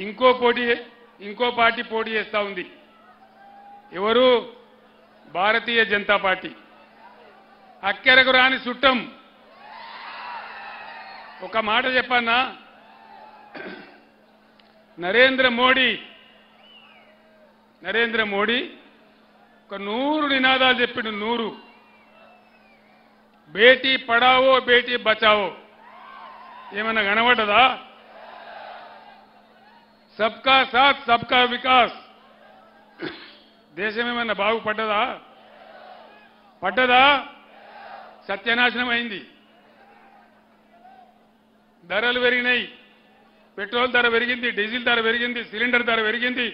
ఇంకో పార్టీ పోటీ చేస్తా ఉంది. ఎవరు? భారతీయ జనతా పార్టీ. అక్కెరకు రాని చుట్టం. ఒక మాట చెప్పన్నా, నరేంద్ర మోడీ ఒక 100 నినాదాలు చెప్పిండు. 100. బేటీ పడావో బేటీ బచావో ఏమన్నా కనబడ్డదా? సబ్కా సాత్ సబ్కా వికాస్. దేశం ఏమన్నా బాగుపడ్డదా? సత్యనాశనం అయింది. ధరలు పెరిగినాయి. పెట్రోల్ ధర పెరిగింది, డీజిల్ ధర పెరిగింది, సిలిండర్ ధర పెరిగింది.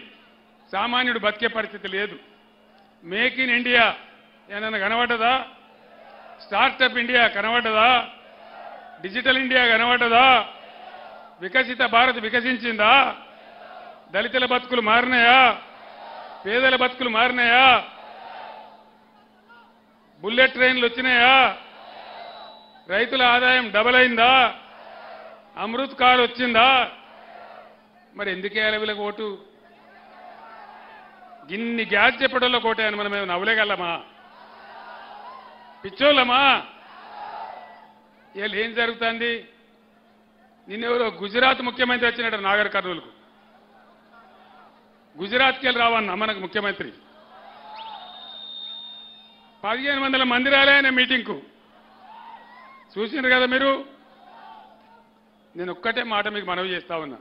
సామాన్యుడు బతికే పరిస్థితి లేదు. మేక్ ఇన్ ఇండియా ఏమన్నా కనబడ్డదా? స్టార్టప్ ఇండియా కనబడ్డదా? డిజిటల్ ఇండియా కనబడ్డదా? వికసిత భారత్ వికసించిందా? దళితుల బతుకులు మారినాయా? పేదల బతుకులు మారినాయా? బుల్లెట్ ట్రైన్లు వచ్చినాయా? రైతుల ఆదాయం డబల్ అయిందా? అమృత్ కార్ వచ్చిందా? మరి ఎందుకేయాలి వీళ్ళకి ఓటు? గిన్ని గ్యాస్ చెప్పడంలో కోటాయని మనం ఏమైనా నవ్వలేగలమా? పిచ్చోళ్ళమా? వీళ్ళు ఏం జరుగుతుంది? నిన్నెవరో గుజరాత్ ముఖ్యమంత్రి వచ్చినాడు నాగర్ కర్నూలుకు. గుజరాత్కి వెళ్ళి రావన్నా మనకు ముఖ్యమంత్రి. 1500 మంది రాలే ఆయన మీటింగ్కు. చూసినారు కదా మీరు. నేను ఒక్కటే మాట మీకు మనవి చేస్తా ఉన్నా.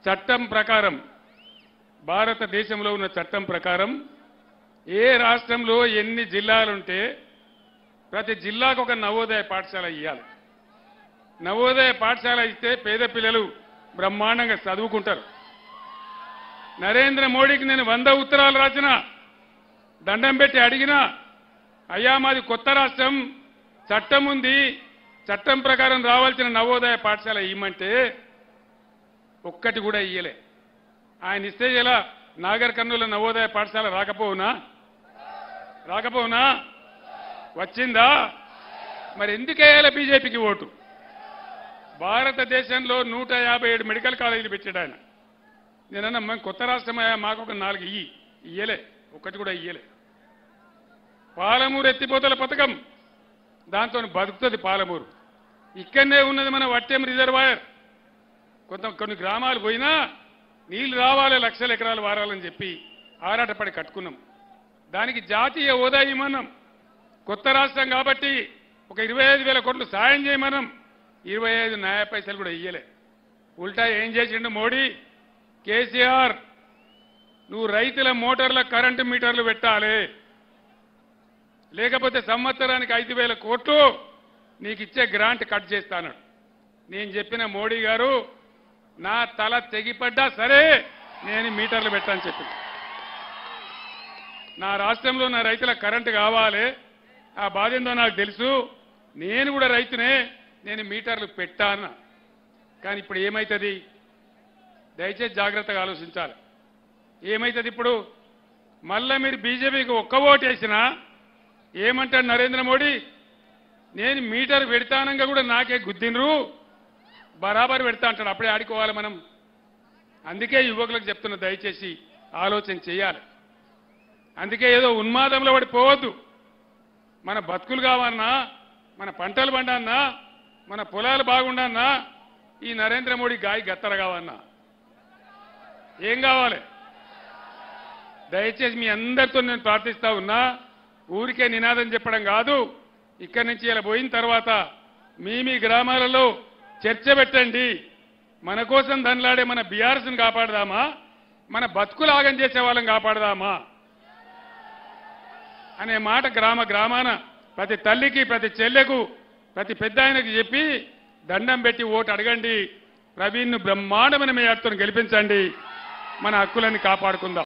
చట్టం ప్రకారం, భారతదేశంలో ఉన్న చట్టం ప్రకారం ఏ రాష్ట్రంలో ఎన్ని జిల్లాలుంటే ప్రతి జిల్లాకు ఒక నవోదయ పాఠశాల ఇవ్వాలి. నవోదయ పాఠశాల ఇస్తే పేద పిల్లలు బ్రహ్మాండంగా చదువుకుంటారు. నరేంద్ర మోడీకి నేను 100 ఉత్తరాలు రాసిన, దండం పెట్టి అడిగినా, అయ్యా మాది కొత్త రాష్ట్రం, చట్టం ఉంది, చట్టం ప్రకారం రావాల్సిన నవోదయ పాఠశాల ఇవ్వమంటే ఒక్కటి కూడా ఇయ్యలే. ఆయన ఇస్తే ఇలా నాగర్ కర్నూలు నవోదయ పాఠశాల రాకపోవునా? వచ్చిందా? మరి ఎందుకు వేయాలి బీజేపీకి ఓటు? భారతదేశంలో 157 మెడికల్ కాలేజీలు పెట్టాడు ఆయన. నేనన్నా మేము కొత్త రాష్ట్రమయ్యా, మాకు ఒక 4 ఇయ్యలే. ఒక్కటి కూడా ఇయ్యలే. పాలమూరు ఎత్తిపోతల పథకం, దాంతో బతుకుతుంది పాలమూరు. ఇక్కడనే ఉన్నది మన వట్టెం రిజర్వాయర్. కొన్ని గ్రామాలు పోయినా నీళ్లు రావాలి, లక్షల ఎకరాలు వారాలని చెప్పి ఆరాటపడి కట్టుకున్నాం. దానికి జాతీయ హోదా ఇవ్వమన్నాం. కొత్త రాష్ట్రం కాబట్టి ఒక 25,000 కోట్లు సాయం చేయమన్నాం. 25 న్యాయ పైసలు కూడా ఇయ్యలే. ఉల్టా ఏం చేసిండు మోడీ? కేసీఆర్, నువ్వు రైతుల మోటార్ల కరెంటు మీటర్లు పెట్టాలి, లేకపోతే సంవత్సరానికి 5,000 కోట్లు నీకు ఇచ్చే గ్రాంట్ కట్ చేస్తాను. నేను చెప్పిన మోడీ గారు, నా తల తెగిపడ్డా సరే నేను మీటర్లు పెట్టాలని చెప్పి, నా రాష్ట్రంలో నా రైతుల కరెంటు కావాలి, ఆ బాధ ఏందో నాకు తెలుసు, నేను కూడా రైతునే, నేను మీటర్లు పెట్టాను. కానీ ఇప్పుడు ఏమవుతుంది? దయచేసి జాగ్రత్తగా ఆలోచించాలి. ఏమవుతుంది ఇప్పుడు? మళ్ళా మీరు బీజేపీకి ఒక్క ఓటు వేసినా ఏమంటాడు నరేంద్ర మోడీ? నేను మీటర్ పెడతానంగా కూడా నాకే గుద్దినరు, బరాబర్ పెడతా అంటాడు. అప్పుడే ఆడుకోవాలి మనం. అందుకే యువకులకు చెప్తున్న, దయచేసి ఆలోచన చేయాలి. అందుకే ఏదో ఉన్మాదంలో పడిపోవద్దు. మన బతుకులు కావన్నా, మన పంటలు పండన్నా, మన పొలాలు బాగుండన్నా, ఈ నరేంద్ర మోడీ గాయ గత్తర కావన్నా ఏం కావాలి? దయచేసి మీ అందరితో నేను ప్రార్థిస్తా ఉన్నా, ఊరికే నినాదం చెప్పడం కాదు. ఇక్కడి నుంచి ఇలా పోయిన తర్వాత మీ గ్రామాలలో చర్చ పెట్టండి. మన కోసం దండలాడే మన బీఆర్ఎస్ని కాపాడదామా, మన బతుకులు ఆగం చేసే వాళ్ళని కాపాడదామా అనే మాట గ్రామాన ప్రతి తల్లికి, ప్రతి చెల్లెకు, ప్రతి పెద్ద ఆయనకు చెప్పి దండం పెట్టి ఓటు అడగండి. ప్రవీణ్ను బ్రహ్మాండమైన మేయర్తో గెలిపించండి. మన హక్కులను కాపాడుకుందాం.